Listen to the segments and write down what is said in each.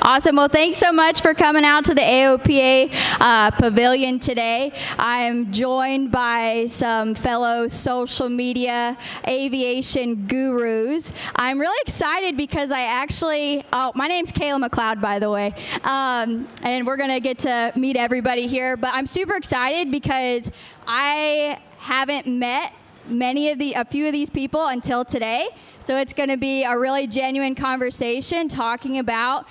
Awesome. Well, thanks so much for coming out to the AOPA pavilion today. I'm joined by some fellow social media aviation gurus. I'm really excited because my name's Kayla McLeod, by the way, and we're going to get to meet everybody here. But I'm super excited because I haven't met a few of these people until today. So it's going to be a really genuine conversation talking about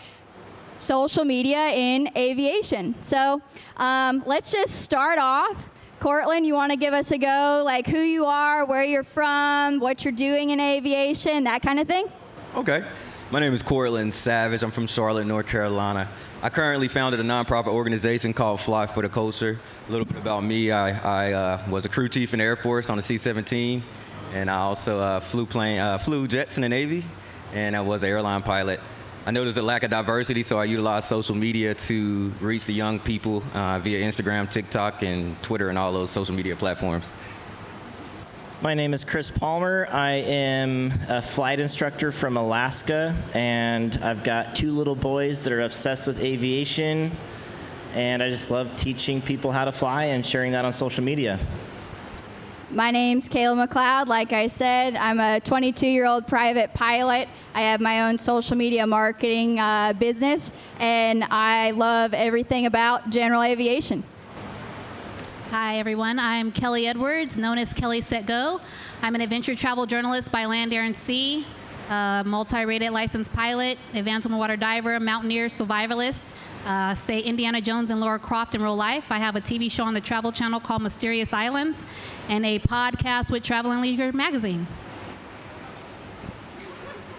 social media in aviation. So let's just start off. Cortland, you want to give us a go, like who you are, where you're from, what you're doing in aviation, that kind of thing? Okay. My name is Cortland Savage. I'm from Charlotte, North Carolina. I currently founded a nonprofit organization called Fly for the Culture. A little bit about me, I was a crew chief in the Air Force on the C-17, and I also flew jets in the Navy, and I was an airline pilot. I know there's a lack of diversity, so I utilize social media to reach the young people via Instagram, TikTok, and Twitter, and all those social media platforms. My name is Chris Palmer. I am a flight instructor from Alaska, and I've got 2 little boys that are obsessed with aviation, and I just love teaching people how to fly and sharing that on social media. My name's Kayla McLeod. Like I said, I'm a 22-year-old private pilot. I have my own social media marketing business, and I love everything about general aviation. Hi, everyone. I'm Kelly Edwards, known as Kelly Set Go. I'm an adventure travel journalist by land, air, and sea, multi-rated licensed pilot, advanced water diver, mountaineer, survivalist, say Indiana Jones and Laura Croft in real life. I have a TV show on the Travel Channel called Mysterious Islands and a podcast with Travel and Leisure magazine.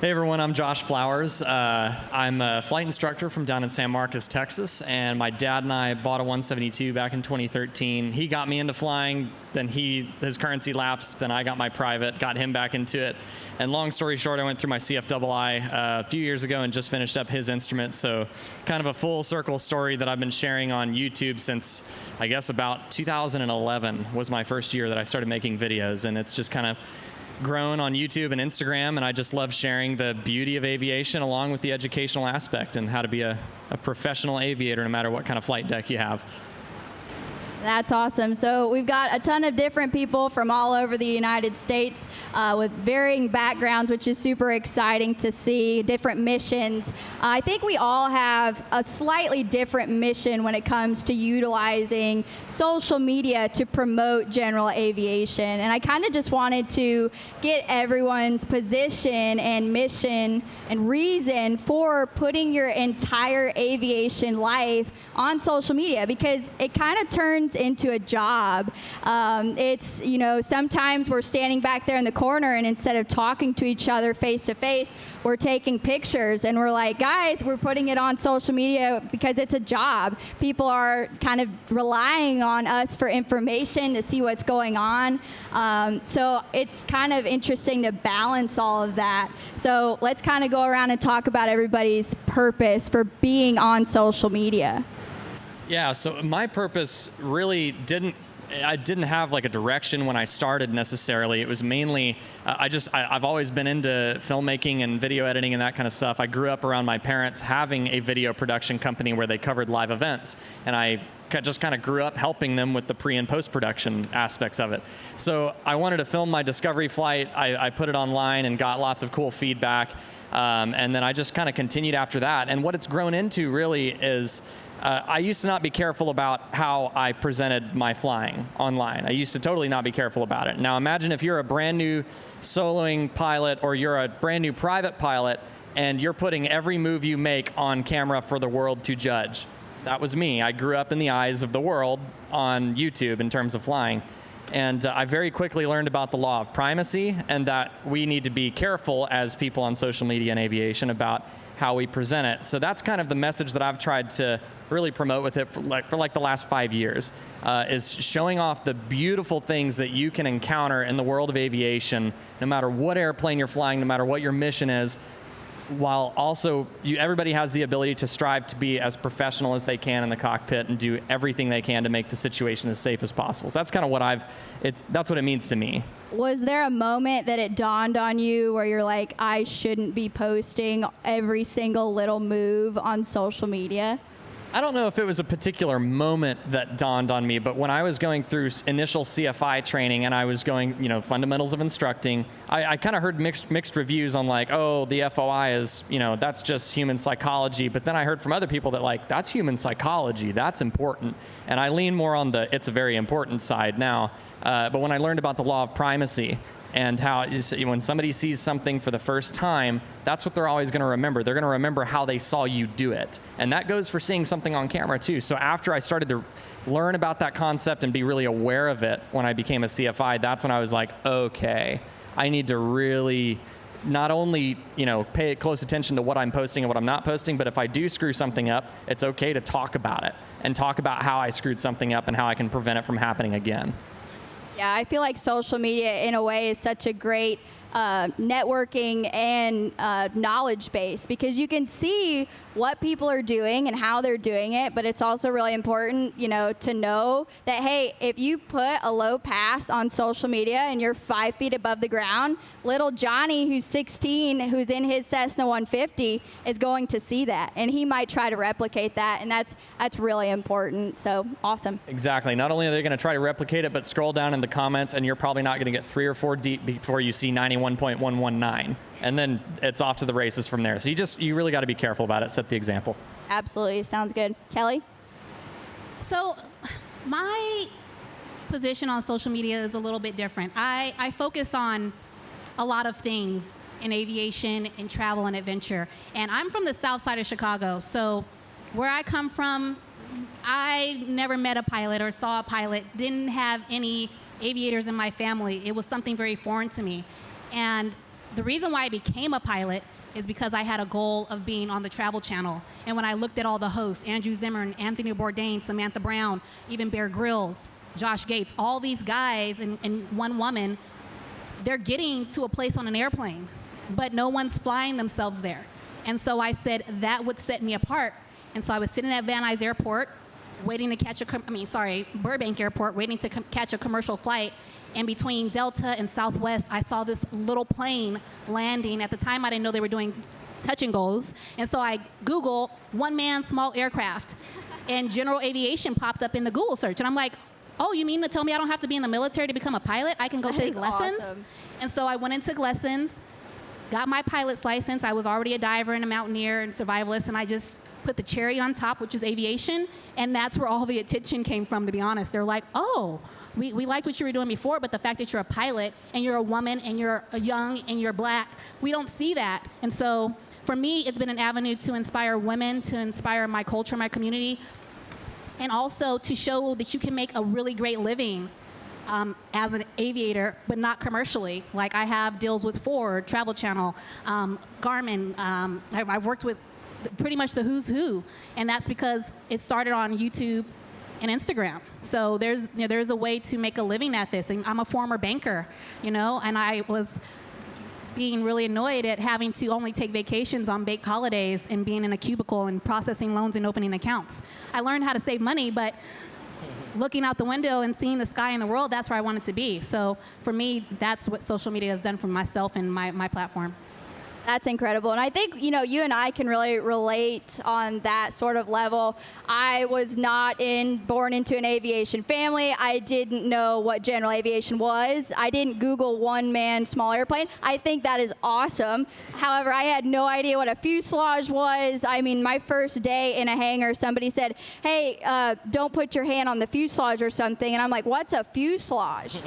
Hey everyone, I'm Josh Flowers. I'm a flight instructor from down in San Marcos, Texas, and my dad and I bought a 172 back in 2013. He got me into flying, then his currency lapsed, then I got my private, got him back into it. And long story short, I went through my CFII a few years ago and just finished up his instrument. So kind of a full circle story that I've been sharing on YouTube since, I guess, about 2011 was my first year that I started making videos. And it's just kind of grown on YouTube and Instagram, and I just love sharing the beauty of aviation along with the educational aspect and how to be a professional aviator no matter what kind of flight deck you have. That's awesome. So we've got a ton of different people from all over the United States with varying backgrounds, which is super exciting to see, different missions. I think we all have a slightly different mission when it comes to utilizing social media to promote general aviation. And I kind of just wanted to get everyone's position and mission and reason for putting your entire aviation life on social media, because it kind of turns into a job. It's, sometimes we're standing back there in the corner, and instead of talking to each other face to face, we're taking pictures, and we're like, guys, we're putting it on social media because it's a job. People are kind of relying on us for information to see what's going on. So it's kind of interesting to balance all of that. So let's kind of go around and talk about everybody's purpose for being on social media. Yeah, so my purpose really I didn't have like a direction when I started necessarily. It was mainly, I've always been into filmmaking and video editing and that kind of stuff. I grew up around my parents having a video production company where they covered live events, and I just kind of grew up helping them with the pre and post-production aspects of it. So I wanted to film my discovery flight. I put it online and got lots of cool feedback, and then I just kind of continued after that. And what it's grown into really is, I used to not be careful about how I presented my flying online. I used to totally not be careful about it. Now imagine if you're a brand new soloing pilot or you're a brand new private pilot and you're putting every move you make on camera for the world to judge. That was me. I grew up in the eyes of the world on YouTube in terms of flying. And I very quickly learned about the law of primacy and that we need to be careful as people on social media and aviation about how we present it. So that's kind of the message that I've tried to really promote with it for the last 5 years, is showing off the beautiful things that you can encounter in the world of aviation, no matter what airplane you're flying, no matter what your mission is, while also everybody has the ability to strive to be as professional as they can in the cockpit and do everything they can to make the situation as safe as possible. So that's kind of what that's what it means to me. Was there a moment that it dawned on you where you're like, I shouldn't be posting every single little move on social media? I don't know if it was a particular moment that dawned on me, but when I was going through initial CFI training and I was going, fundamentals of instructing, I kind of heard mixed reviews on like, oh, the FOI is, that's just human psychology. But then I heard from other people that like, that's human psychology, that's important. And I lean more on the it's a very important side now. But when I learned about the law of primacy, and how when somebody sees something for the first time, that's what they're always going to remember. They're going to remember how they saw you do it. And that goes for seeing something on camera too. So after I started to learn about that concept and be really aware of it when I became a CFI, that's when I was like, okay, I need to really not only pay close attention to what I'm posting and what I'm not posting, but if I do screw something up, it's okay to talk about it and talk about how I screwed something up and how I can prevent it from happening again. Yeah, I feel like social media, in a way, is such a great networking and knowledge base, because you can see what people are doing and how they're doing it, but it's also really important, to know that, hey, if you put a low pass on social media and you're 5 feet above the ground, little Johnny, who's 16, who's in his Cessna 150, is going to see that, and he might try to replicate that, and that's really important. So awesome. Exactly. Not only are they going to try to replicate it, but scroll down in the comments, and you're probably not going to get 3 or 4 deep before you see 91.119, and then it's off to the races from there. So you really got to be careful about it. Set the example. Absolutely. Sounds good. Kelly? So my position on social media is a little bit different. I focus on a lot of things in aviation, in travel and adventure. And I'm from the south side of Chicago. So where I come from, I never met a pilot or saw a pilot, didn't have any aviators in my family. It was something very foreign to me. And the reason why I became a pilot is because I had a goal of being on the Travel Channel. And when I looked at all the hosts, Andrew Zimmern, Anthony Bourdain, Samantha Brown, even Bear Grylls, Josh Gates, all these guys and one woman, they're getting to a place on an airplane, but no one's flying themselves there. And so I said that would set me apart. And so I was sitting at Van Nuys Airport, waiting to catch Burbank Airport, waiting to catch a commercial flight. And between Delta and Southwest, I saw this little plane landing. At the time, I didn't know they were doing touch and goes. And so I Googled one-man small aircraft, and general aviation popped up in the Google search. And I'm like, oh, you mean to tell me I don't have to be in the military to become a pilot? I can go take lessons? Awesome. And so I went and took lessons, got my pilot's license. I was already a diver and a mountaineer and survivalist, and I just put the cherry on top, which is aviation. And that's where all the attention came from, to be honest. They're like, oh, we liked what you were doing before, but the fact that you're a pilot and you're a woman and you're young and you're black, we don't see that. And so for me, it's been an avenue to inspire women, to inspire my culture, my community, and also to show that you can make a really great living as an aviator, but not commercially. Like I have deals with Ford, Travel Channel, Garmin. I've worked with pretty much the who's who, and that's because it started on YouTube and Instagram. So there's a way to make a living at this. And I'm a former banker, and I was being really annoyed at having to only take vacations on bank holidays and being in a cubicle and processing loans and opening accounts. I learned how to save money, but looking out the window and seeing the sky and the world, that's where I wanted to be. So for me, that's what social media has done for myself and my platform. That's incredible. And I think, you and I can really relate on that sort of level. I was not born into an aviation family. I didn't know what general aviation was. I didn't Google one-man small airplane. I think that is awesome. However, I had no idea what a fuselage was. I mean, my first day in a hangar, somebody said, hey, don't put your hand on the fuselage or something. And I'm like, what's a fuselage?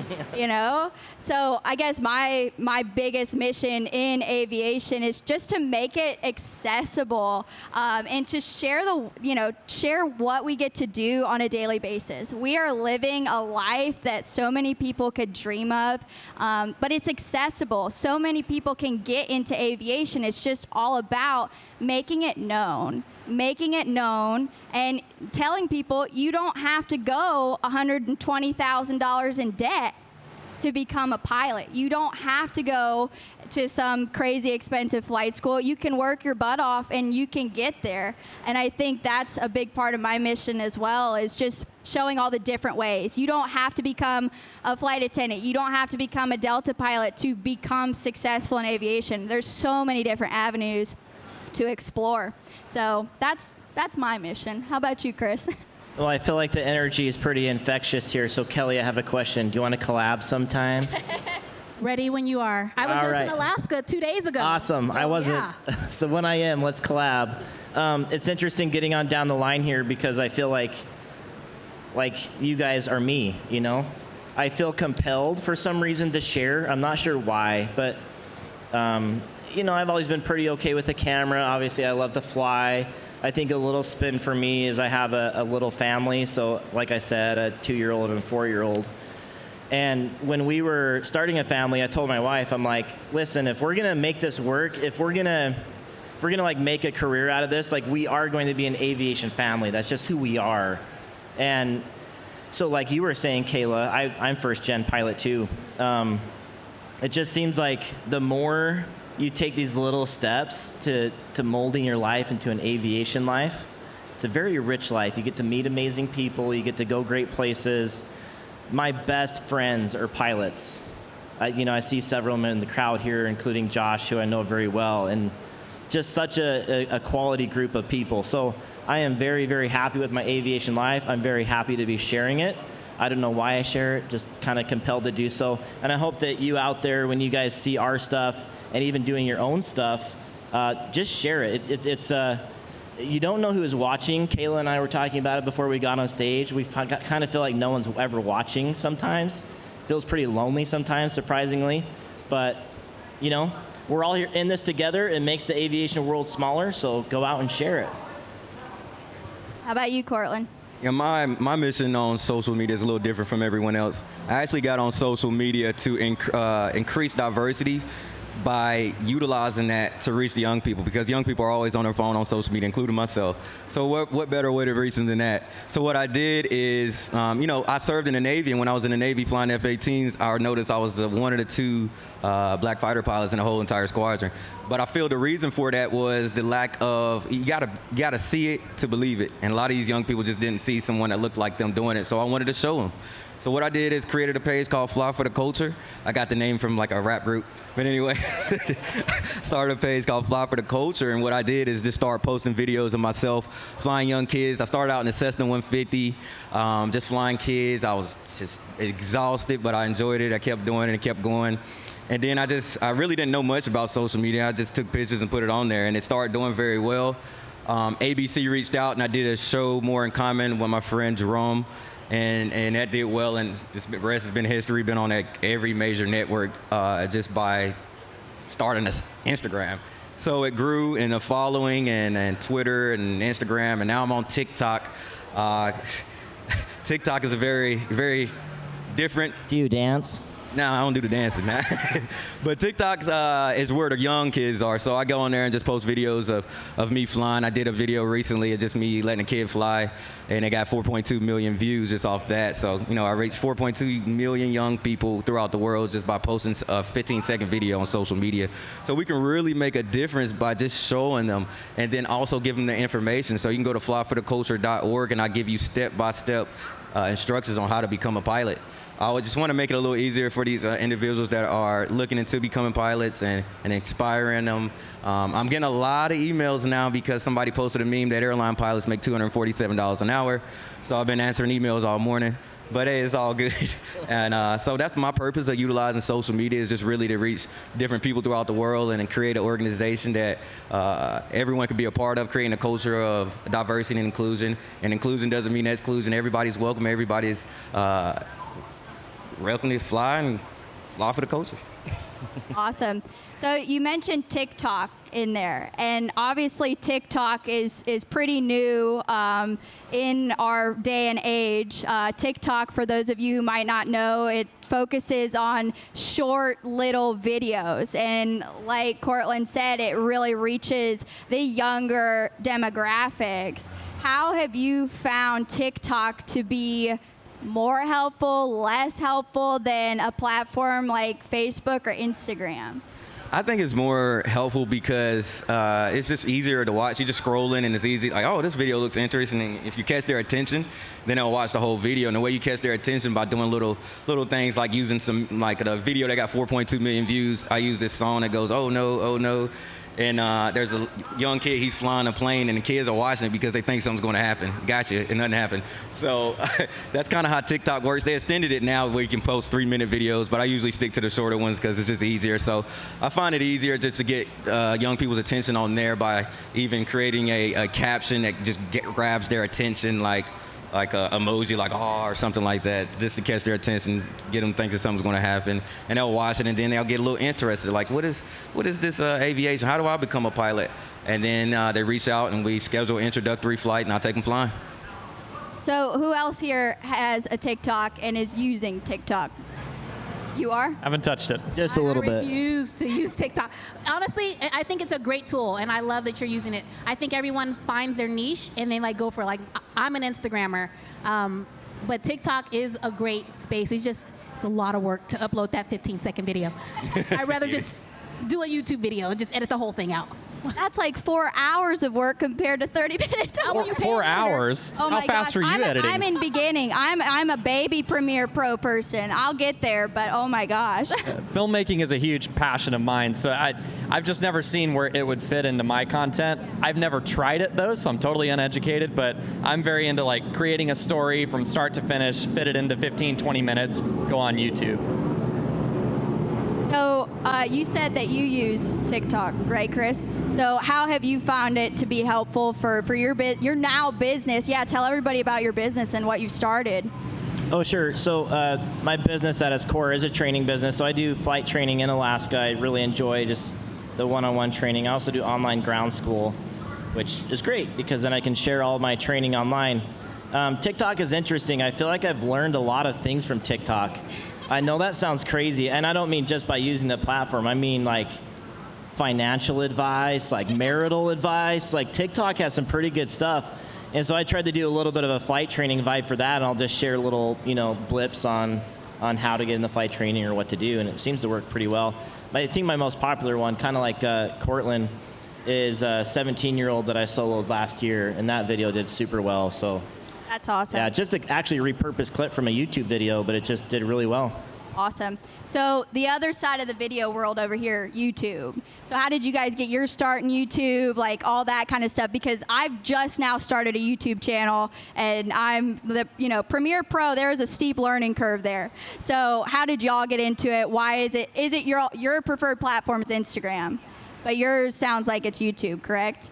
So I guess my biggest mission in aviation is just to make it accessible and to share share what we get to do on a daily basis. We are living a life that so many people could dream of, but it's accessible. So many people can get into aviation. It's just all about making it known and telling people you don't have to go $120,000 in debt to become a pilot. You don't have to go to some crazy expensive flight school. You can work your butt off and you can get there. And I think that's a big part of my mission as well, is just showing all the different ways. You don't have to become a flight attendant. You don't have to become a Delta pilot to become successful in aviation. There's so many different avenues to explore. So that's my mission. How about you, Chris? Well, I feel like the energy is pretty infectious here. So, Kelly, I have a question. Do you want to collab sometime? Ready when you are. I was All just right. in Alaska 2 days ago. Awesome. So, I wasn't. yeah. So when I am, let's collab. It's interesting getting on down the line here because I feel like you guys are me, you know? I feel compelled for some reason to share. I'm not sure why, but, you know, I've always been pretty okay with the camera. Obviously, I love to fly. I think a little spin for me is I have a little family. So like I said, a 2-year-old and a 4-year-old. And when we were starting a family, I told my wife, I'm like, listen, if we're gonna make this work, if we're gonna like make a career out of this, like we are going to be an aviation family. That's just who we are. And so like you were saying, Kayla, I'm first gen pilot too. It just seems like the more you take these little steps to molding your life into an aviation life, it's a very rich life. You get to meet amazing people. You get to go great places. My best friends are pilots. I see several of them in the crowd here, including Josh, who I know very well, and just such a quality group of people. So I am very, very happy with my aviation life. I'm very happy to be sharing it. I don't know why I share it, just kind of compelled to do so. And I hope that you out there, when you guys see our stuff, and even doing your own stuff, just share it. It's you don't know who is watching. Kayla and I were talking about it before we got on stage. We kind of feel like no one's ever watching sometimes. Feels pretty lonely sometimes, surprisingly. But, you know, we're all here in this together. It makes the aviation world smaller, so go out and share it. How about you, Cortland? Yeah, my mission on social media is a little different from everyone else. I actually got on social media to increase diversity by utilizing that to reach the young people, because young people are always on their phone on social media, including myself. So what better way to reach them than that? So what I did is, I served in the Navy, and when I was in the Navy flying F-18s, I noticed I was one of the 2 black fighter pilots in the whole entire squadron. But I feel the reason for that was the lack of, you gotta see it to believe it. And a lot of these young people just didn't see someone that looked like them doing it, so I wanted to show them. So what I did is created a page called Fly for the Culture. I got the name from like a rap group. But anyway, started a page called Fly for the Culture, and what I did is just start posting videos of myself flying young kids. I started out in the Cessna 150, just flying kids. I was just exhausted, but I enjoyed it. I kept doing it and kept going. And then I really didn't know much about social media. I just took pictures and put it on there, and it started doing very well. ABC reached out, and I did a show More in Common with my friend Jerome. And that did well, and the rest has been history. Been on every major network just by starting this Instagram. So it grew in the following and Twitter and Instagram, and now I'm on TikTok. TikTok is a very, very different. Do you dance? No, I don't do the dancing, man. But TikTok is where the young kids are. So I go on there and just post videos of me flying. I did a video recently of just me letting a kid fly, and it got 4.2 million views just off that. So, I reached 4.2 million young people throughout the world just by posting a 15-second video on social media. So we can really make a difference by just showing them and then also give them the information. So you can go to flyfortheculture.org, and I give you step-by-step instructions on how to become a pilot. I would just want to make it a little easier for these individuals that are looking into becoming pilots and inspiring them. I'm getting a lot of emails now because somebody posted a meme that airline pilots make $247 an hour. So I've been answering emails all morning. But hey, it's all good. And so that's my purpose of utilizing social media, is just really to reach different people throughout the world and create an organization that everyone can be a part of, creating a culture of diversity and inclusion. And inclusion doesn't mean exclusion. Everybody's welcome. Everybody's welcome to fly and fly for the culture. Awesome. So you mentioned TikTok in there, and obviously TikTok is pretty new in our day and age. TikTok, for those of you who might not know, it focuses on short little videos, and like Cortland said, it really reaches the younger demographics. How have you found TikTok to be more helpful, less helpful than a platform like Facebook or Instagram? I think it's more helpful because it's just easier to watch. You just scroll in and it's easy. Like, oh, this video looks interesting. And if you catch their attention, then they'll watch the whole video. And the way you catch their attention by doing little things like using some, like the video that got 4.2 million views. I use this song that goes, oh no, oh no. And there's a young kid, he's flying a plane, and the kids are watching it because they think something's going to happen. Gotcha, and nothing happened. So that's kind of how TikTok works. They extended it now where you can post 3-minute videos, but I usually stick to the shorter ones because it's just easier. So I find it easier just to get young people's attention on there by even creating a caption that just grabs their attention, like a emoji, like "oh" or something like that, just to catch their attention, get them thinking something's going to happen, and they'll watch it, and then they'll get a little interested, like what is this aviation? How do I become a pilot? And then they reach out, and we schedule an introductory flight, and I take them flying. So who else here has a TikTok and is using TikTok? You are? Haven't touched it. Just a little I bit. refuse to use TikTok. Honestly, I think it's a great tool, and I love that you're using it. I think everyone finds their niche, and they go for it. I'm an Instagrammer, but TikTok is a great space. It's a lot of work to upload that 15-second video. I'd rather just do a YouTube video and just edit the whole thing out. That's like 4 hours of work compared to 30 minutes of work. 4 hours? Oh How my fast gosh. are you editing? I'm in beginning. I'm a baby Premiere Pro person. I'll get there, but oh my gosh. Filmmaking is a huge passion of mine, so I've just never seen where it would fit into my content. I've never tried it though, so I'm totally uneducated, but I'm very into creating a story from start to finish, fit it into 15, 20 minutes, go on YouTube. So you said that you use TikTok, right, Chris? So how have you found it to be helpful for your now business? Yeah, tell everybody about your business and what you started. Oh, sure. So my business at its core is a training business. So I do flight training in Alaska. I really enjoy just the one-on-one training. I also do online ground school, which is great because then I can share all my training online. TikTok is interesting. I feel like I've learned a lot of things from TikTok. I know that sounds crazy, and I don't mean just by using the platform. I mean financial advice, marital advice. TikTok has some pretty good stuff. And so I tried to do a little bit of a flight training vibe for that, and I'll just share little, blips on how to get into flight training or what to do, and it seems to work pretty well. But I think my most popular one, kind of like Cortland, is a 17-year-old that I soloed last year, and that video did super well. So that's awesome. Yeah, just actually a repurposed clip from a YouTube video, but it just did really well. Awesome. So the other side of the video world over here, YouTube. So how did you guys get your start in YouTube, all that kind of stuff? Because I've just now started a YouTube channel, and I'm the Premiere Pro. There is a steep learning curve there. So how did y'all get into it? Why is it your preferred platform is Instagram, but yours sounds like it's YouTube, correct?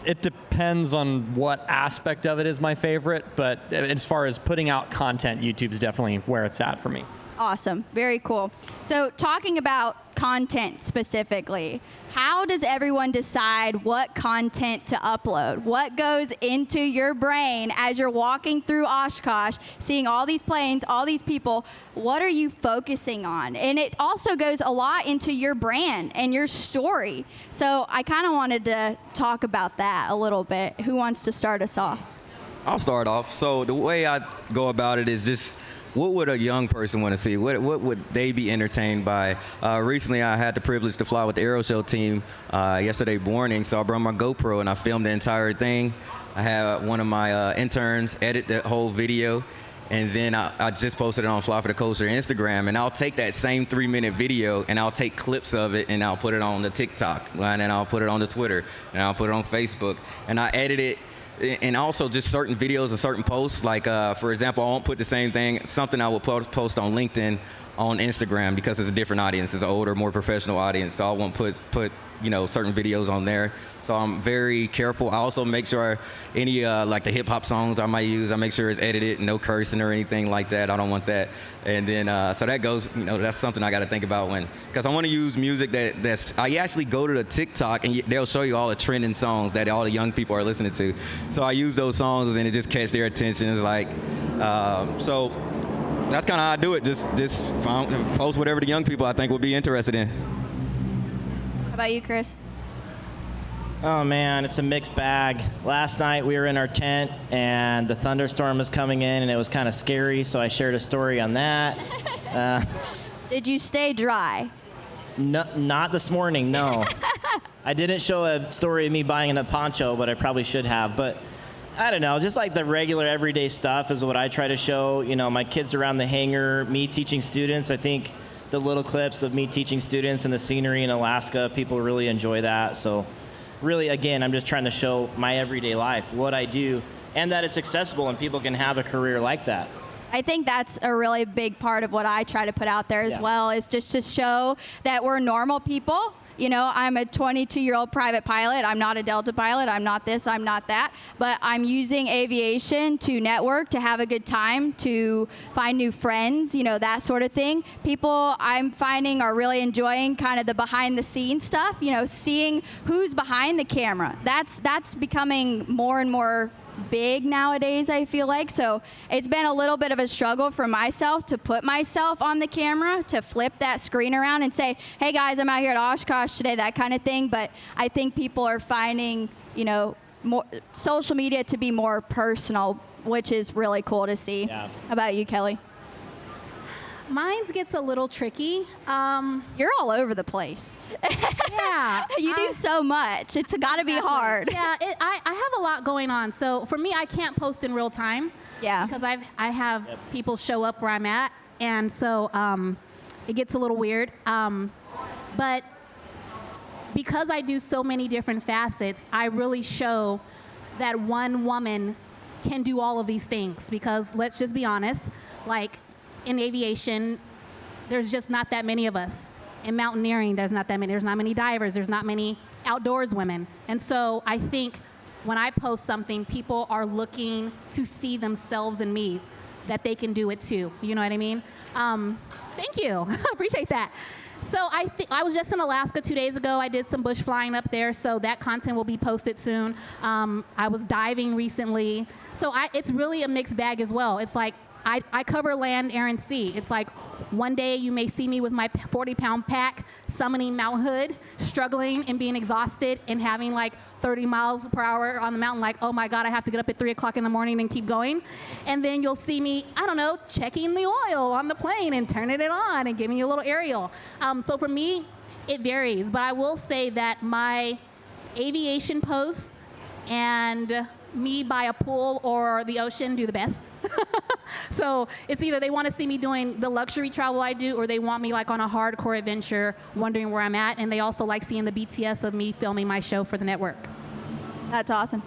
It depends on what aspect of it is my favorite, but as far as putting out content, YouTube's definitely where it's at for me. Awesome. Very cool. So talking about content specifically, how does everyone decide what content to upload? What goes into your brain as you're walking through Oshkosh, seeing all these planes, all these people? What are you focusing on? And it also goes a lot into your brand and your story. So I kind of wanted to talk about that a little bit. Who wants to start us off? I'll start off. So the way I go about it is just, what would a young person want to see? What would they be entertained by? Recently, I had the privilege to fly with the Aero Show team yesterday morning, so I brought my GoPro and I filmed the entire thing. I had one of my interns edit the whole video, and then I just posted it on Fly for the Coaster Instagram, and I'll take that same 3-minute video and I'll take clips of it and I'll put it on the TikTok, and then I'll put it on the Twitter, and I'll put it on Facebook, and I edit it. And also just certain videos and certain posts, for example, I won't put the same thing, something I will post on LinkedIn on Instagram because it's a different audience. It's an older, more professional audience, so I won't put certain videos on there. So I'm very careful. I also make sure any the hip hop songs I might use, I make sure it's edited, no cursing or anything like that. I don't want that. And then so that goes, that's something I got to think about because I want to use music that's. I actually go to the TikTok and they'll show you all the trending songs that all the young people are listening to. So I use those songs and it just catch their attention. It's so that's kind of how I do it. Just post whatever the young people I think would be interested in. How about you, Chris? Oh man, it's a mixed bag. Last night we were in our tent and the thunderstorm was coming in and it was kind of scary, so I shared a story on that. Did you stay dry? No, not this morning, no. I didn't show a story of me buying a poncho, but I probably should have. But I don't know, just like the regular everyday stuff is what I try to show. You know, my kids around the hangar, me teaching students. I think the little clips of me teaching students and the scenery in Alaska, people really enjoy that. So really, again, I'm just trying to show my everyday life, what I do, and that it's accessible and people can have a career like that. I think that's a really big part of what I try to put out there as well, is just to show that we're normal people. You know, I'm a 22-year-old private pilot. I'm not a Delta pilot. I'm not this, I'm not that. But I'm using aviation to network, to have a good time, to find new friends, you know, that sort of thing. People I'm finding are really enjoying kind of the behind-the-scenes stuff, you know, seeing who's behind the camera. That's becoming more and more big nowadays, I feel like. So it's been a little bit of a struggle for myself to put myself on the camera, to flip that screen around and say, hey guys, I'm out here at Oshkosh today, that kind of thing. But I think people are finding, you know, more social media to be more personal, which is really cool to see. Yeah. How about you, Kelly? Mine gets a little tricky. You're all over the place. Yeah. You do so much. It's got to be hard. Yeah, I have a lot going on. So for me, I can't post in real time. Yeah. Because I have people show up where I'm at. And so it gets a little weird. But because I do so many different facets, I really show that one woman can do all of these things. Because let's just be honest, like, in aviation, there's just not that many of us. In mountaineering, there's not that many. There's not many divers. There's not many outdoors women. And so I think when I post something, people are looking to see themselves in me, that they can do it too. You know what I mean? Thank you. Appreciate that. So I was just in Alaska 2 days ago. I did some bush flying up there, so that content will be posted soon. I was diving recently. So it's really a mixed bag as well. It's like, I cover land, air, and sea. It's like one day you may see me with my 40-pound pack summoning Mount Hood, struggling and being exhausted and having like 30 miles per hour on the mountain, like, oh my God, I have to get up at 3 o'clock in the morning and keep going. And then you'll see me, I don't know, checking the oil on the plane and turning it on and giving you a little aerial. So for me, it varies. But I will say that my aviation posts and me by a pool or the ocean do the best. So it's either they want to see me doing the luxury travel I do, or they want me like on a hardcore adventure wondering where I'm at, and they also like seeing the BTS of me filming my show for the network. That's awesome.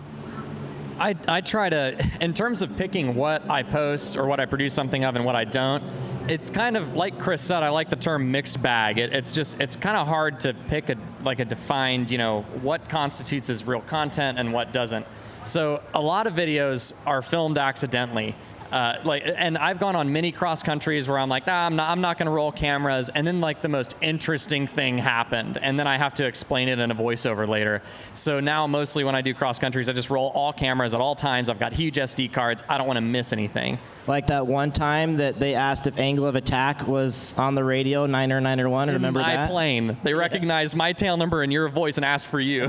I try to, in terms of picking what I post or what I produce something of and what I don't, it's kind of like Chris said, I like the term mixed bag. It's kind of hard to pick a defined, you know, what constitutes as real content and what doesn't. So a lot of videos are filmed accidentally. And I've gone on many cross countries where I'm like, I'm not going to roll cameras, and then like the most interesting thing happened, and then I have to explain it in a voiceover later. So now mostly when I do cross countries, I just roll all cameras at all times. I've got huge SD cards. I don't want to miss anything. Like that one time that they asked if angle of attack was on the radio, 991, remember that? My plane. They recognized my tail number and your voice and asked for you.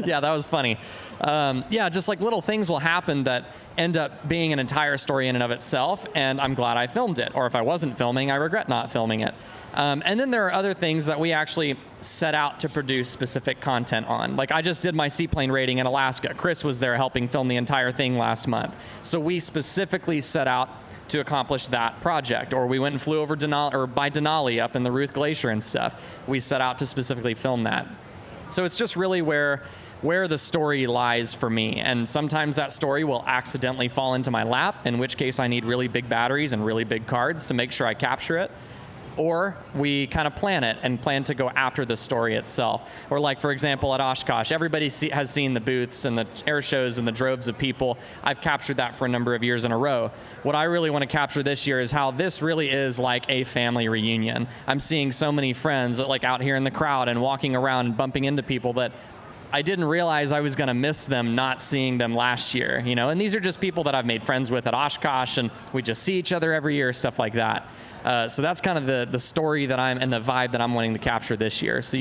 Yeah, that was funny. Just like little things will happen that end up being an entire story in and of itself, and I'm glad I filmed it. Or if I wasn't filming, I regret not filming it. And then there are other things that we actually set out to produce specific content on. Like I just did my seaplane rating in Alaska. Chris was there helping film the entire thing last month. So we specifically set out to accomplish that project. Or we went and flew over by Denali up in the Ruth Glacier and stuff. We set out to specifically film that. So it's just really where the story lies for me. And sometimes that story will accidentally fall into my lap, in which case I need really big batteries and really big cards to make sure I capture it. Or we kind of plan it and plan to go after the story itself. Or like, for example, at Oshkosh, everybody has seen the booths and the air shows and the droves of people. I've captured that for a number of years in a row. What I really want to capture this year is how this really is like a family reunion. I'm seeing so many friends like out here in the crowd and walking around and bumping into people that I didn't realize I was going to miss them not seeing them last year, you know. And these are just people that I've made friends with at Oshkosh, and we just see each other every year, stuff like that. So that's kind of the story that and the vibe that I'm wanting to capture this year. So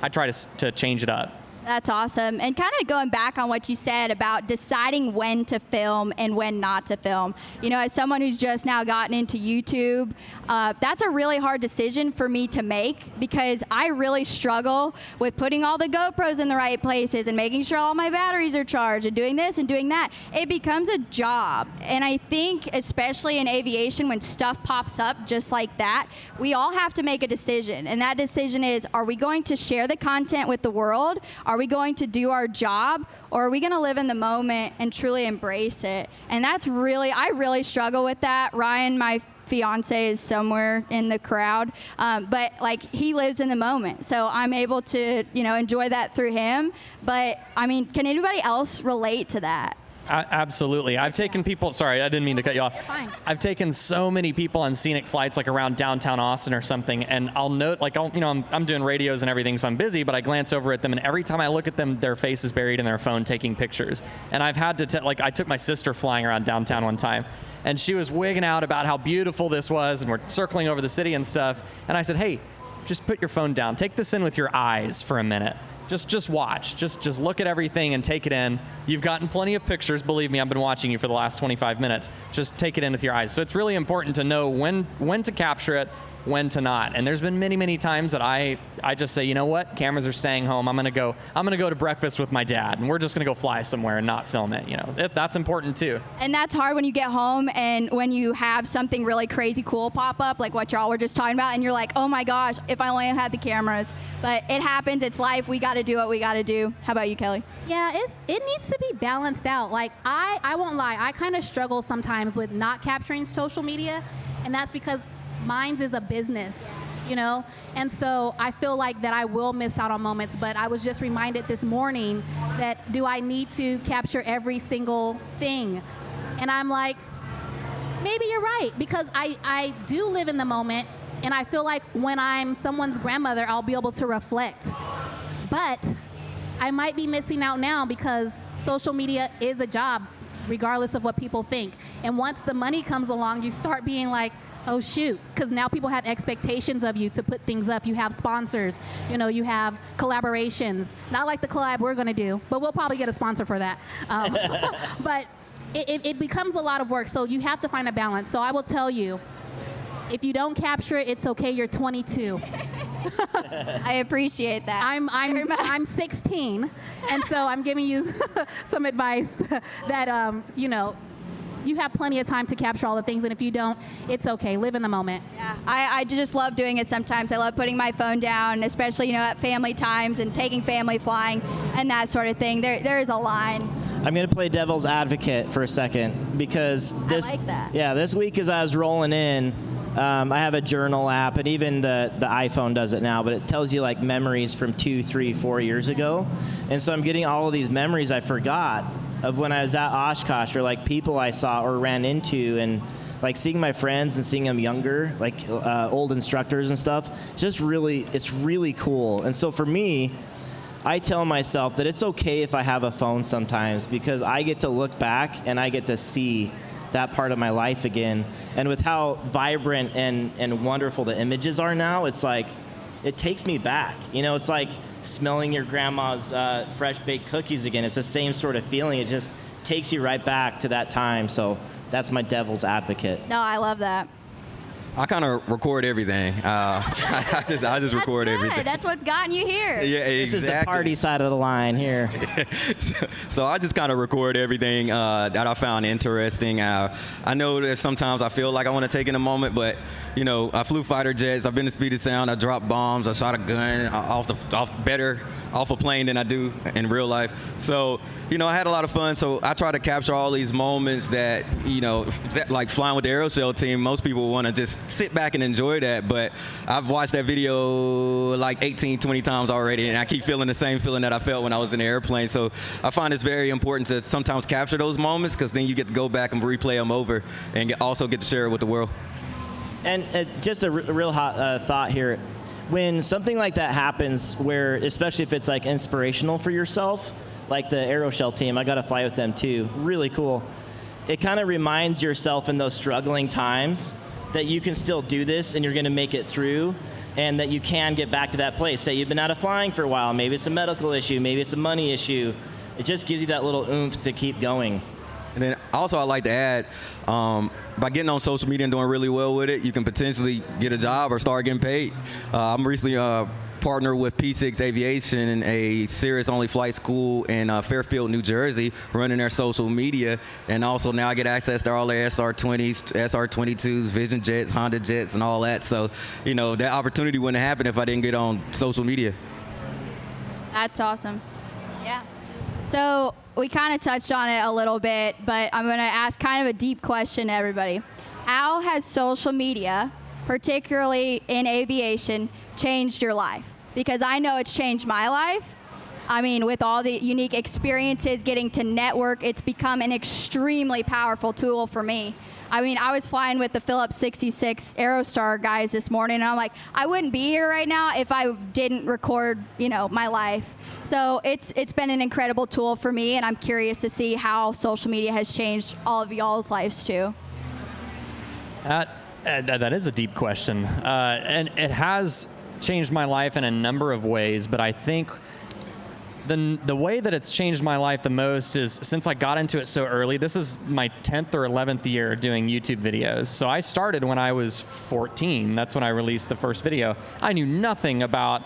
I try to change it up. That's awesome. And kind of going back on what you said about deciding when to film and when not to film. You know, as someone who's just now gotten into YouTube, that's a really hard decision for me to make because I really struggle with putting all the GoPros in the right places and making sure all my batteries are charged and doing this and doing that. It becomes a job. And I think, especially in aviation, when stuff pops up just like that, we all have to make a decision. And that decision is, are we going to share the content with the world? Are we going to do our job, or are we going to live in the moment and truly embrace it? And that's really, I really struggle with that. Ryan, my fiance, is somewhere in the crowd, but like he lives in the moment, so I'm able to, you know, enjoy that through him. But I mean, can anybody else relate to that? Absolutely. I've taken people, sorry, I didn't mean to cut you off. Fine. I've taken so many people on scenic flights like around downtown Austin or something, and I'll note, like, I'm doing radios and everything, so I'm busy, but I glance over at them, and every time I look at them, their face is buried in their phone taking pictures. And I've had to, like, I took my sister flying around downtown one time, and she was wigging out about how beautiful this was, and we're circling over the city and stuff, and I said, hey, just put your phone down. Take this in with your eyes for a minute. Just watch. Just look at everything and take it in. You've gotten plenty of pictures. Believe me, I've been watching you for the last 25 minutes. Just take it in with your eyes. So it's really important to know when to capture it, when to not. And there's been many, many times that I just say, you know what, cameras are staying home. I'm gonna go to breakfast with my dad, and we're just gonna go fly somewhere and not film it. You know, that's important too. And that's hard when you get home and when you have something really crazy cool pop up, like what y'all were just talking about, and you're like, oh my gosh, if I only had the cameras. But it happens. It's life. We got to do what we got to do. How about you, Kelly? Yeah, it needs to be balanced out. Like, I won't lie, I kind of struggle sometimes with not capturing social media, and that's because mine's is a business, you know? And so I feel like that I will miss out on moments, but I was just reminded this morning that do I need to capture every single thing? And I'm like, maybe you're right, because I do live in the moment, and I feel like when I'm someone's grandmother, I'll be able to reflect. But I might be missing out now because social media is a job, regardless of what people think. And once the money comes along, you start being like, oh shoot, because now people have expectations of you to put things up. You have sponsors, you know, you have collaborations. Not like the collab we're gonna do, but we'll probably get a sponsor for that. But it becomes a lot of work, so you have to find a balance. So I will tell you, if you don't capture it, it's okay, you're 22. I appreciate that. I'm 16, and so I'm giving you some advice that, you know, you have plenty of time to capture all the things, and if you don't, it's okay. Live in the moment. Yeah, I just love doing it sometimes. I love putting my phone down, especially, you know, at family times and taking family flying and that sort of thing. There is a line. I'm going to play devil's advocate for a second because this, I like that. Yeah, this week as I was rolling in, I have a journal app, and even the iPhone does it now, but it tells you like memories from 2, 3, 4 years ago. And so I'm getting all of these memories I forgot of when I was at Oshkosh, or like people I saw or ran into, and like seeing my friends and seeing them younger, like old instructors and stuff. It's really cool. And so for me, I tell myself that it's okay if I have a phone sometimes, because I get to look back and I get to see that part of my life again. And with how vibrant and wonderful the images are now, it's like, it takes me back. You know, it's like smelling your grandma's fresh baked cookies again. It's the same sort of feeling. It just takes you right back to that time. So that's my devil's advocate. No, I love that. I kind of record everything. I just record everything. That's what's gotten you here. Yeah, exactly. This is the party side of the line here. So I just kind of record everything that I found interesting. I know that sometimes I feel like I want to take in a moment, but you know, I flew fighter jets. I've been to Speed and Sound. I dropped bombs. I shot a gun off a plane than I do in real life. So you know, I had a lot of fun. So I try to capture all these moments that, you know, that, like flying with the Aeroshell team. Most people want to just sit back and enjoy that, but I've watched that video like 18, 20 times already, and I keep feeling the same feeling that I felt when I was in the airplane. So I find it's very important to sometimes capture those moments, because then you get to go back and replay them over and also get to share it with the world. And just a real hot thought here. When something like that happens, where especially if it's like inspirational for yourself, like the Aeroshell team, I got to fly with them too. Really cool. It kind of reminds yourself in those struggling times that you can still do this and you're going to make it through. and that you can get back to that place. Say you've been out of flying for a while, maybe it's a medical issue, maybe it's a money issue. It just gives you that little oomph to keep going. And then also I'd like to add, by getting on social media and doing really well with it, you can potentially get a job or start getting paid. I'm recently partnered with P6 Aviation, a Cirrus-only flight school in Fairfield, New Jersey, running their social media. And also now I get access to all their SR-20s, SR-22s, Vision Jets, Honda Jets, and all that. So, you know, that opportunity wouldn't happen if I didn't get on social media. That's awesome. Yeah. So we kind of touched on it a little bit, but I'm going to ask kind of a deep question to everybody. How has social media, particularly in aviation, changed your life? Because I know it's changed my life. I mean, with all the unique experiences, getting to network, it's become an extremely powerful tool for me. I mean, I was flying with the Phillips 66 Aerostar guys this morning, and I'm like, I wouldn't be here right now if I didn't record, you know, my life. So it's been an incredible tool for me, and I'm curious to see how social media has changed all of y'all's lives too. That is a deep question, and it has changed my life in a number of ways, but I think the way that it's changed my life the most is since I got into it so early. This is my 10th or 11th year doing YouTube videos. So I started when I was 14. That's when I released the first video. I knew nothing about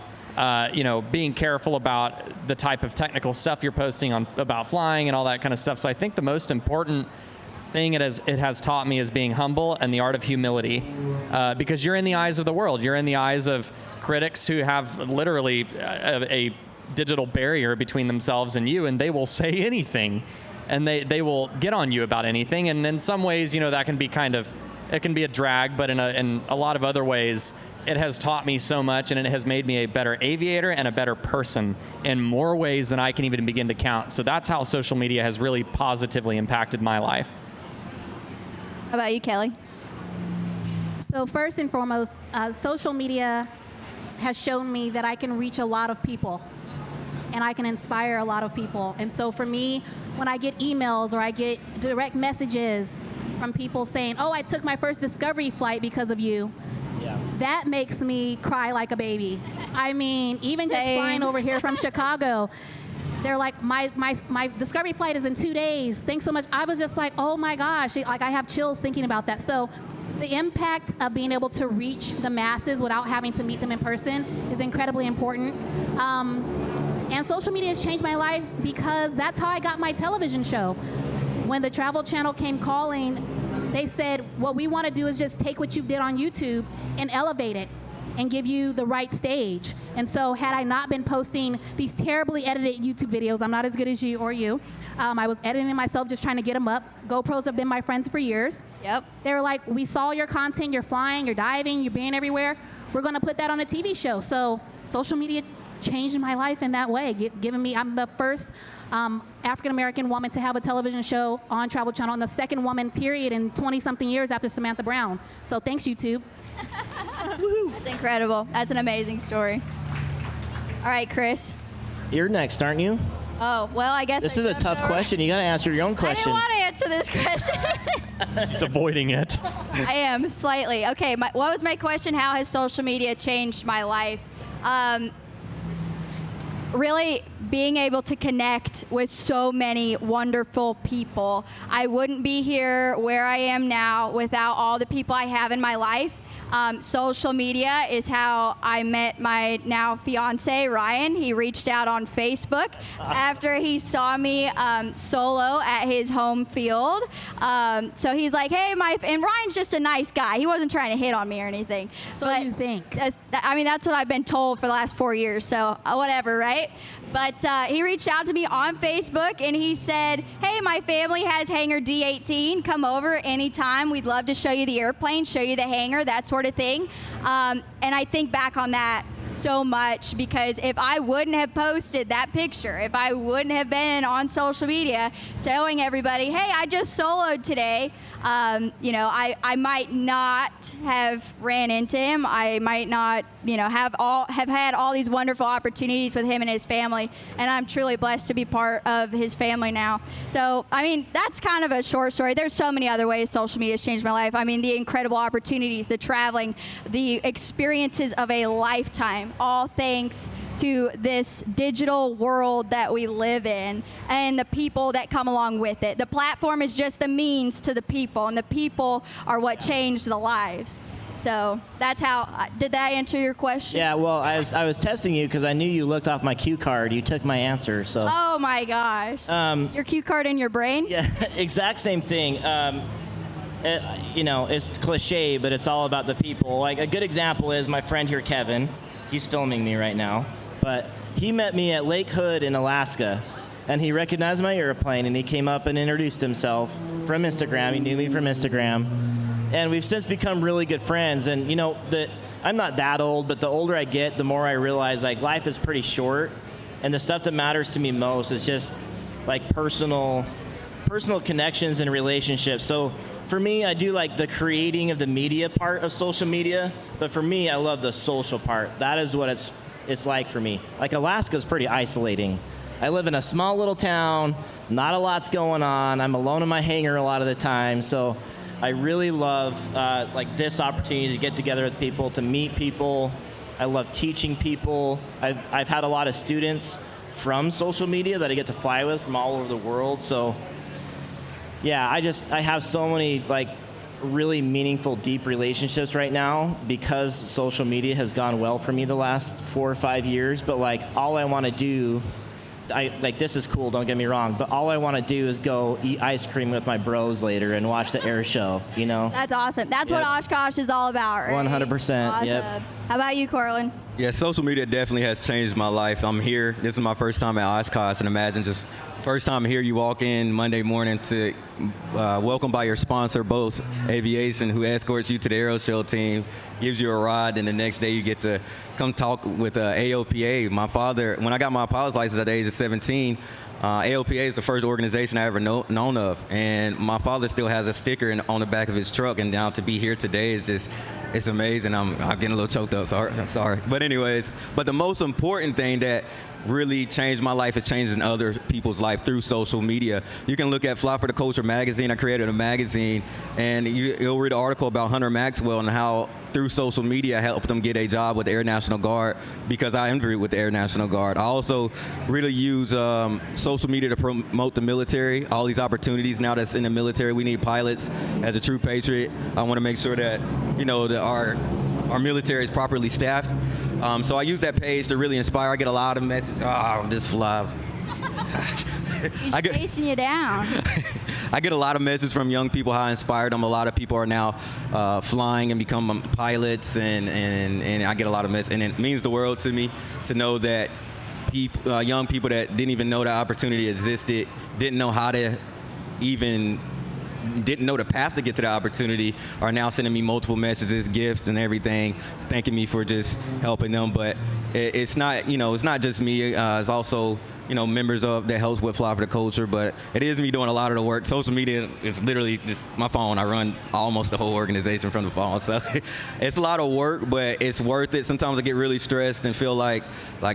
you know, being careful about the type of technical stuff you're posting on about flying and all that kind of stuff. So I think the most important thing it has taught me is being humble and the art of humility, because you're in the eyes of the world. You're in the eyes of critics who have literally a digital barrier between themselves and you, and they will say anything, and they will get on you about anything. And in some ways, you know, that can be it can be a drag, but in a lot of other ways, it has taught me so much, and it has made me a better aviator and a better person in more ways than I can even begin to count. So that's how social media has really positively impacted my life. How about you, Kelly? So first and foremost, social media has shown me that I can reach a lot of people and I can inspire a lot of people. And so for me, when I get emails or I get direct messages from people saying, oh, I took my first Discovery flight because of you, that makes me cry like a baby. I mean, even just flying over here from Chicago, they're like, my Discovery flight is in 2 days. Thanks so much. I was just like, oh my gosh, like I have chills thinking about that. So the impact of being able to reach the masses without having to meet them in person is incredibly important. And social media has changed my life because that's how I got my television show. When the Travel Channel came calling, they said, what we want to do is just take what you did on YouTube and elevate it and give you the right stage. And so had I not been posting these terribly edited YouTube videos, I'm not as good as you or you, I was editing them myself, just trying to get them up. GoPros have been my friends for years. Yep. They were like, we saw your content, you're flying, you're diving, you're being everywhere. We're gonna put that on a TV show. So social media changed my life in that way, giving me, I'm the first African-American woman to have a television show on Travel Channel, and the second woman, period, in 20-something years after Samantha Brown. So thanks, YouTube. That's incredible. That's an amazing story. All right, Chris. You're next, aren't you? Oh, well, I guess This is a tough question. You got to answer your own question. I didn't want to answer this question. She's avoiding it. I am, slightly. Okay, what was my question? How has social media changed my life? Really being able to connect with so many wonderful people. I wouldn't be here where I am now without all the people I have in my life. Social media is how I met my now fiance, Ryan. He reached out on Facebook after he saw me solo at his home field. So he's like, hey, and Ryan's just a nice guy. He wasn't trying to hit on me or anything. So you think? I mean, that's what I've been told for the last 4 years, so whatever, right? But he reached out to me on Facebook, and he said, hey, my family has hangar D18. Come over anytime. We'd love to show you the airplane, show you the hangar, that sort of thing. And I think back on that so much, because if I wouldn't have posted that picture, if I wouldn't have been on social media showing everybody, hey, I just soloed today, I might not have ran into him. I might not, have had all these wonderful opportunities with him and his family, and I'm truly blessed to be part of his family now. So, that's kind of a short story. There's so many other ways social media has changed my life. The incredible opportunities, the traveling, the experiences of a lifetime, all thanks to this digital world that we live in and the people that come along with it. The platform is just the means to the people, and the people are what change the lives. So that's how. Did that answer your question? Yeah, well, I was testing you because I knew you looked off my cue card. You took my answer, so. Oh my gosh. Your cue card in your brain? Yeah, exact same thing. It's cliche, but it's all about the people. Like, a good example is my friend here, Kevin. He's filming me right now, but he met me at Lake Hood in Alaska, and he recognized my airplane, and he came up and introduced himself from Instagram. He knew me from Instagram, and we've since become really good friends. And I'm not that old, but the older I get, the more I realize like life is pretty short, and the stuff that matters to me most is just like personal connections and relationships. So for me, I do like the creating of the media part of social media, but for me, I love the social part. That is what it's like for me. Like, Alaska's pretty isolating. I live in a small little town, not a lot's going on. I'm alone in my hangar a lot of the time, so I really love this opportunity to get together with people, to meet people. I love teaching people. I've had a lot of students from social media that I get to fly with from all over the world, so yeah, I have so many really meaningful, deep relationships right now because social media has gone well for me the last 4 or 5 years. But all I want to do, this is cool, don't get me wrong, but all I want to do is go eat ice cream with my bros later and watch the air show, That's awesome. That's what Oshkosh is all about, right? 100%. Awesome. Yep. How about you, Cortland? Yeah, social media definitely has changed my life. I'm here. This is my first time at Oshkosh, and imagine just first time here, you walk in Monday morning to welcome by your sponsor, Bose Aviation, who escorts you to the aero show team, gives you a ride, and the next day you get to come talk with AOPA. My father, when I got my pilot's license at the age of 17, AOPA is the first organization I ever known of, and my father still has a sticker on the back of his truck, and now to be here today is just, it's amazing. I'm getting a little choked up, sorry. But anyways, the most important thing that really changed my life is changing other people's life through social media. You can look at Fly for the Culture magazine. I created a magazine, and you'll read an article about Hunter Maxwell and how through social media I helped him get a job with the Air National Guard because I interviewed with the Air National Guard. I also really use social media to promote the military, all these opportunities now that's in the military. We need pilots. As a true patriot, I want to make sure that, that our military is properly staffed. So I use that page to really inspire. I get a lot of messages. Oh, this fly. He's chasing you down. I get a lot of messages from young people how I inspired them. A lot of people are now flying and become pilots, and I get a lot of messages. And it means the world to me to know that young people that didn't even know that opportunity existed, didn't know the path to get to the opportunity, are now sending me multiple messages, gifts, and everything, thanking me for just helping them. But it's not, it's not just me. It's also, members of that helps with Fly for the Culture. But it is me doing a lot of the work. Social media is literally just my phone. I run almost the whole organization from the phone. So it's a lot of work, but it's worth it. Sometimes I get really stressed and feel like,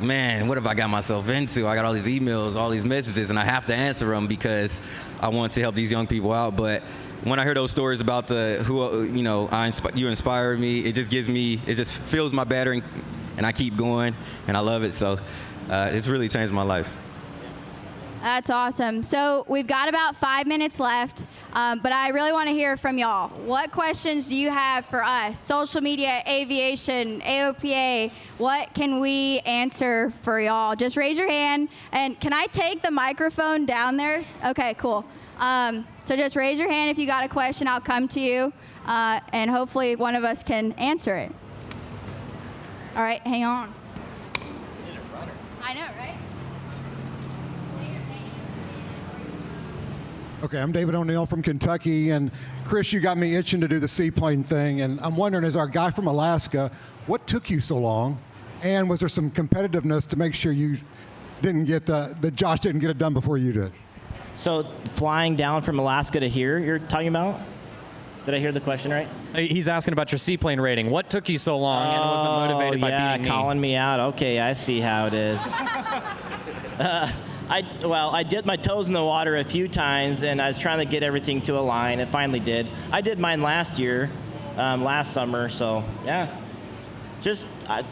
man, what have I got myself into? I got all these emails, all these messages, and I have to answer them because I want to help these young people out. But when I hear those stories about you inspired me, it just fills my battery, and I keep going, and I love it. So it's really changed my life. That's awesome. So we've got about 5 minutes left, but I really want to hear from y'all. What questions do you have for us? Social media, aviation, AOPA, what can we answer for y'all? Just raise your hand. And can I take the microphone down there? Okay, cool. So just raise your hand if you got a question. I'll come to you, and hopefully one of us can answer it. All right, hang on. I know, right? Okay, I'm David O'Neill from Kentucky, and Chris, you got me itching to do the seaplane thing, and I'm wondering, as our guy from Alaska, what took you so long? And was there some competitiveness to make sure you didn't get that Josh didn't get it done before you did? So flying down from Alaska to here, you're talking about? Did I hear the question right? He's asking about your seaplane rating. What took you so long and wasn't motivated by beating me? Calling me out. Okay, I see how it is. I dipped my toes in the water a few times, and I was trying to get everything to align. It finally did. I did mine last year, last summer, so yeah. Just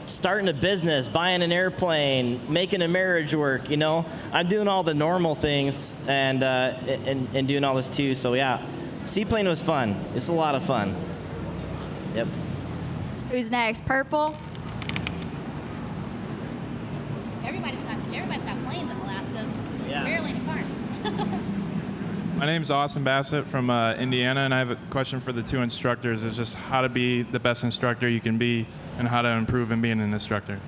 starting a business, buying an airplane, making a marriage work, you know. I'm doing all the normal things and doing all this too, so yeah. Seaplane was fun. It's a lot of fun. Yep. Who's next? Purple? Everybody's got planes in Alaska. Yeah. Barely any cars. My name's Austin Bassett from Indiana, and I have a question for the two instructors. It's just how to be the best instructor you can be and how to improve in being an instructor.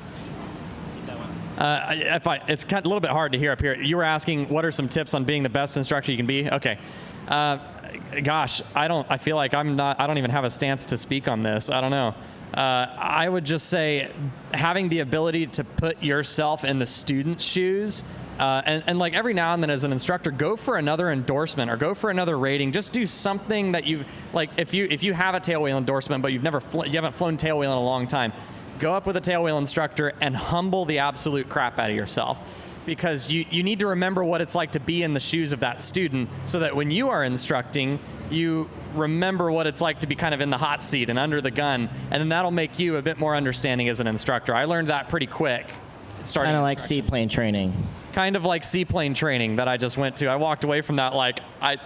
It's kind of a little bit hard to hear up here. You were asking what are some tips on being the best instructor you can be? Okay. Gosh, I feel like I don't even have a stance to speak on this. I don't know. I would just say having the ability to put yourself in the student's shoes, and like every now and then as an instructor, go for another endorsement or go for another rating. Just do something that you've, like if you have a tailwheel endorsement but you haven't flown tailwheel in a long time, go up with a tailwheel instructor and humble the absolute crap out of yourself. Because you need to remember what it's like to be in the shoes of that student so that when you are instructing, you remember what it's like to be kind of in the hot seat and under the gun, and then that'll make you a bit more understanding as an instructor. I learned that pretty quick. Kind of like seaplane training. Kind of like seaplane training that I just went to. I walked away from that like,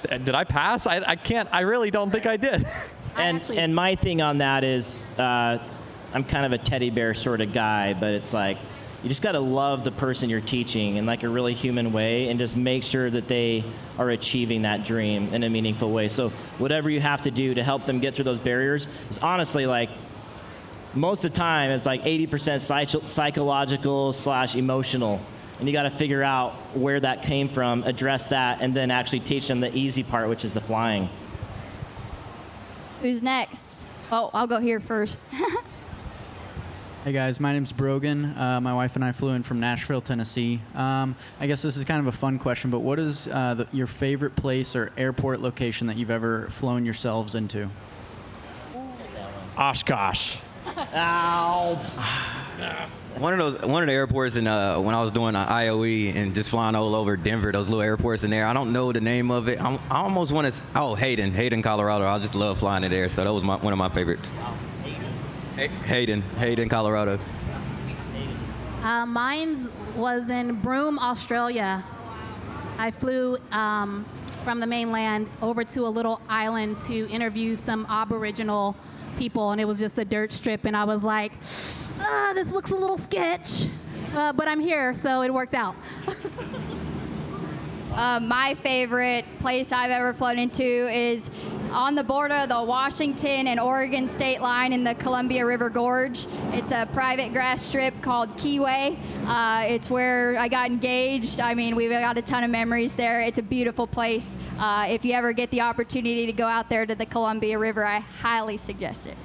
did I pass? I really don't think I did. And my thing on that is, I'm kind of a teddy bear sort of guy, but it's like, you just got to love the person you're teaching in like a really human way and just make sure that they are achieving that dream in a meaningful way. So whatever you have to do to help them get through those barriers is honestly like most of the time it's like 80% psychological / emotional. And you got to figure out where that came from, address that, and then actually teach them the easy part, which is the flying. Who's next? Oh, I'll go here first. Hey guys, my name's Brogan. My wife and I flew in from Nashville, Tennessee. I guess this is kind of a fun question, but what is your favorite place or airport location that you've ever flown yourselves into? Oshkosh. Ow. One of the airports when I was doing IOE and just flying all over Denver, those little airports in there. I don't know the name of it. I almost want to. Hayden, Colorado. I just love flying in there. So that was one of my favorites. Hayden, Colorado. Mine's was in Broome, Australia. I flew from the mainland over to a little island to interview some Aboriginal people, and it was just a dirt strip, and I was like, this looks a little sketch, but I'm here, so it worked out. My favorite place I've ever flown into is on the border of the Washington and Oregon state line in the Columbia River Gorge. It's a private grass strip called Keyway. It's where I got engaged. I mean, we've got a ton of memories there. It's a beautiful place. If you ever get the opportunity to go out there to the Columbia River, I highly suggest it.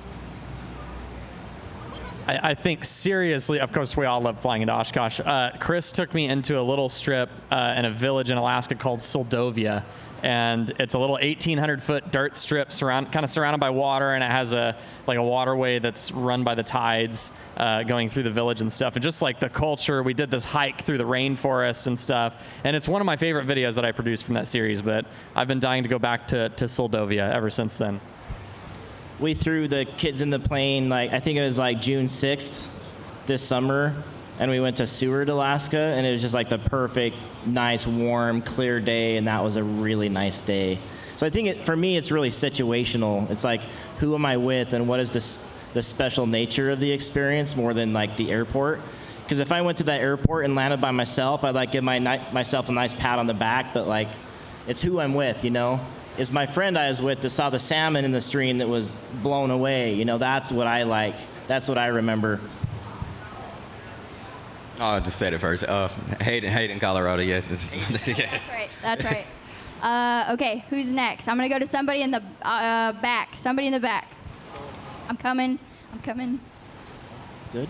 I think seriously, of course, we all love flying into Oshkosh. Chris took me into a little strip in a village in Alaska called Soldovia. And it's a little 1,800-foot dirt strip kind of surrounded by water, and it has a waterway that's run by the tides going through the village and stuff. And just like the culture, we did this hike through the rainforest and stuff. And it's one of my favorite videos that I produced from that series, but I've been dying to go back to Soldovia ever since then. We threw the kids in the plane, I think it was June 6th this summer, and we went to Seward, Alaska, and it was just like the perfect, nice, warm, clear day, and that was a really nice day. So I think for me, it's really situational. It's like, who am I with, and what is the special nature of the experience more than the airport? Because if I went to that airport and landed by myself, I'd give myself a nice pat on the back, but it's who I'm with, you know? It's my friend I was with that saw the salmon in the stream that was blown away. You know, that's what I like. That's what I remember. Oh, I just said it first. Hayden, Colorado. Yes. That's right. Okay, who's next? I'm gonna go to somebody in the back. Somebody in the back. I'm coming. Good.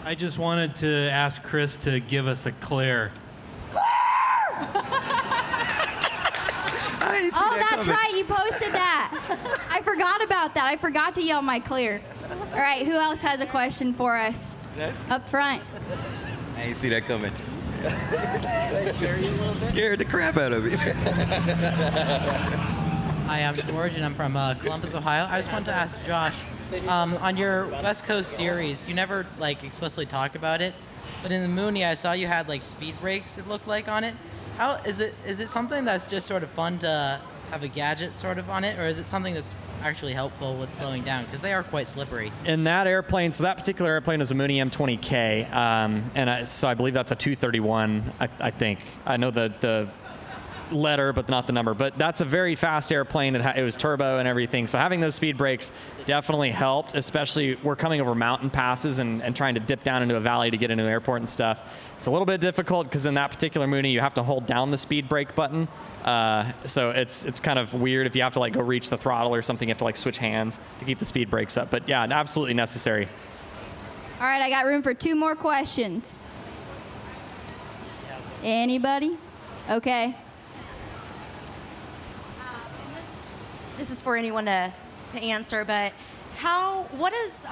I just wanted to ask Chris to give us a clear. Oh, that's right. You posted that. I forgot about that. I forgot to yell my clear. All right, who else has a question for us? Up front. I ain't see that coming. Scared the crap out of me. Hi, I'm George, and I'm from Columbus, Ohio. I just wanted to ask Josh, on your West Coast series, you never like explicitly talk about it, but in the Mooney, I saw you had like speed brakes. It looked like on it. How is it? Is it something that's just sort of fun to have a gadget sort of on it, or is it something that's actually helpful with slowing down? Because they are quite slippery. In that airplane, so that particular airplane was a Mooney M20K, so I believe that's a 231, I think. I know the letter, but not the number. But that's a very fast airplane. It was turbo and everything. So having those speed brakes definitely helped, especially we're coming over mountain passes and trying to dip down into a valley to get into an airport and stuff. It's a little bit difficult because in that particular Mooney, you have to hold down the speed brake button. So it's kind of weird if you have to like go reach the throttle or something. You have to like switch hands to keep the speed brakes up. But yeah, absolutely necessary. All right, I got room for 2 more questions. Anybody? Okay. This is for anyone to answer, but what does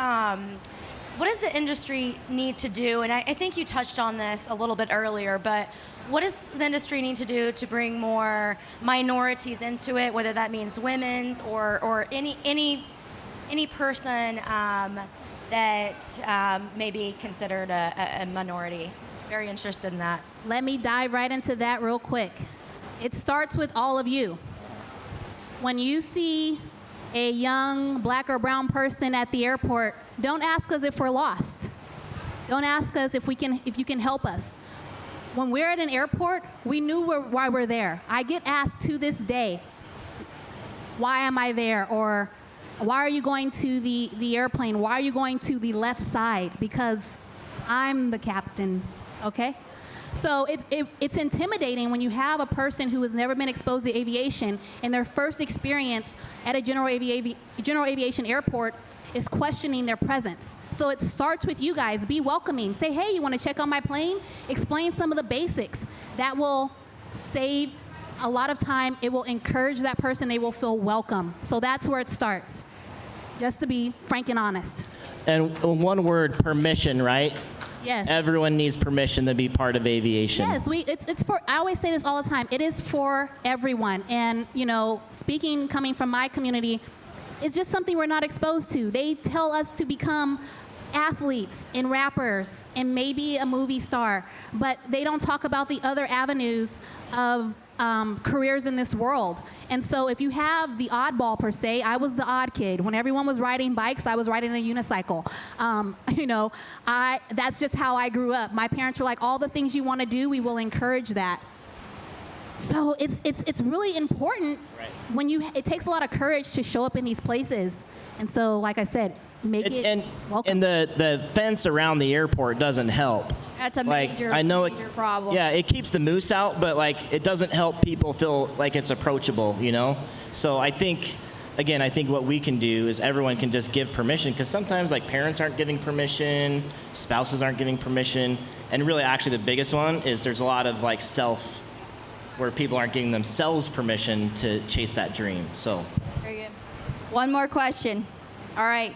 the industry need to do? And I think you touched on this a little bit earlier, but what does the industry need to do to bring more minorities into it, whether that means women's or any person that may be considered a minority? Very interested in that. Let me dive right into that real quick. It starts with all of you. When you see a young black or brown person at the airport, don't ask us if we're lost. Don't ask us if you can help us. When we're at an airport, we knew why we're there. I get asked to this day, why am I there? Or why are you going to the airplane? Why are you going to the left side? Because I'm the captain, okay? So it's intimidating when you have a person who has never been exposed to aviation and their first experience at a general aviation airport is questioning their presence. So it starts with you guys. Be welcoming. Say, hey, you want to check on my plane? Explain some of the basics. That will save a lot of time. It will encourage that person. They will feel welcome. So that's where it starts, just to be frank and honest. And one word, permission, right? Yes. Everyone needs permission to be part of aviation. Yes, it's for, I always say this all the time, it is for everyone. And, you know, coming from my community, it's just something we're not exposed to. They tell us to become athletes and rappers and maybe a movie star, but they don't talk about the other avenues of careers in this world. And so if you have the oddball per se, I was the odd kid. When everyone was riding bikes, I was riding a unicycle. You know, that's just how I grew up. My parents were like, all the things you want to do, we will encourage that. So it's really important when it takes a lot of courage to show up in these places. And so, like I said, make it welcome. And the fence around the airport doesn't help. That's a major problem. Yeah, it keeps the moose out, but like it doesn't help people feel like it's approachable, you know? So I think what we can do is everyone can just give permission, because sometimes like parents aren't giving permission, spouses aren't giving permission, and really actually the biggest one is there's a lot of like where people aren't giving themselves permission to chase that dream. So. Very good. One more question. All right.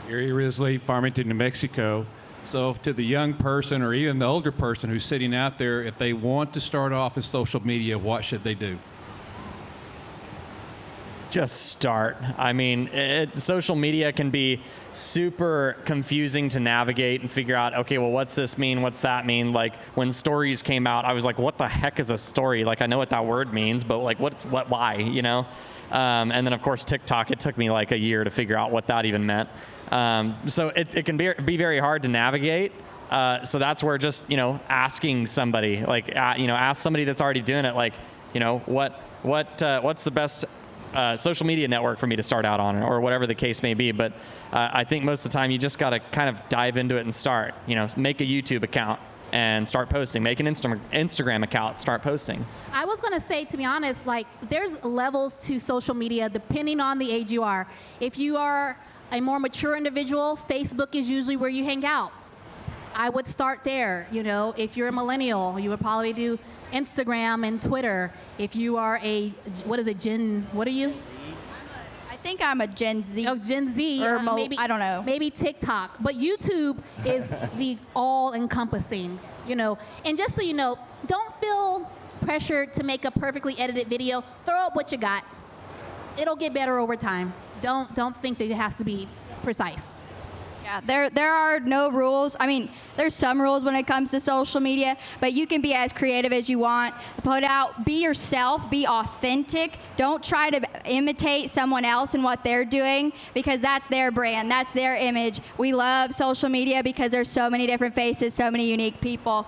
Gary Risley, Farmington, New Mexico. So to the young person or even the older person who's sitting out there, if they want to start off in social media, what should they do? Just start. I mean, social media can be super confusing to navigate and figure out, okay, well, what's this mean? What's that mean? Like when stories came out, I was like, what the heck is a story? Like I know what that word means, but like why, you know? And then of course TikTok, it took me like a year to figure out what that even meant. So it can be very hard to navigate. So that's where just, you know, asking somebody, like, you know, ask somebody that's already doing it, like, you know, what's the best social media network for me to start out on, or whatever the case may be. But I think most of the time you just got to kind of dive into it and start, you know, make a YouTube account, and start posting. Make an Instagram account, start posting. I was going to say, to be honest, like there's levels to social media depending on the age you are. If you are a more mature individual, Facebook is usually where you hang out. I would start there. You know, if you're a millennial, you would probably do Instagram and Twitter. If you are a, what are you? I think I'm a Gen Z. Oh, Gen Z. Or maybe, I don't know. Maybe TikTok. But YouTube is the all-encompassing, you know. And just so you know, don't feel pressured to make a perfectly edited video. Throw up what you got. It'll get better over time. Don't think that it has to be precise. Yeah, there are no rules. I mean, there's some rules when it comes to social media, but you can be as creative as you want. Put out, be yourself, be authentic. Don't try to imitate someone else and what they're doing, because that's their brand, that's their image. We love social media because there's so many different faces, so many unique people.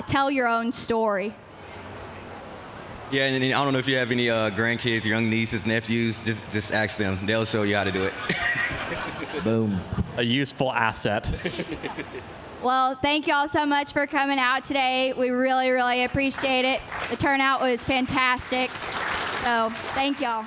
Tell your own story. Yeah, and I don't know if you have any grandkids, young nieces, nephews. Just ask them. They'll show you how to do it. Boom. A useful asset. Well, thank you all so much for coming out today. We really, really appreciate it. The turnout was fantastic. So thank y'all.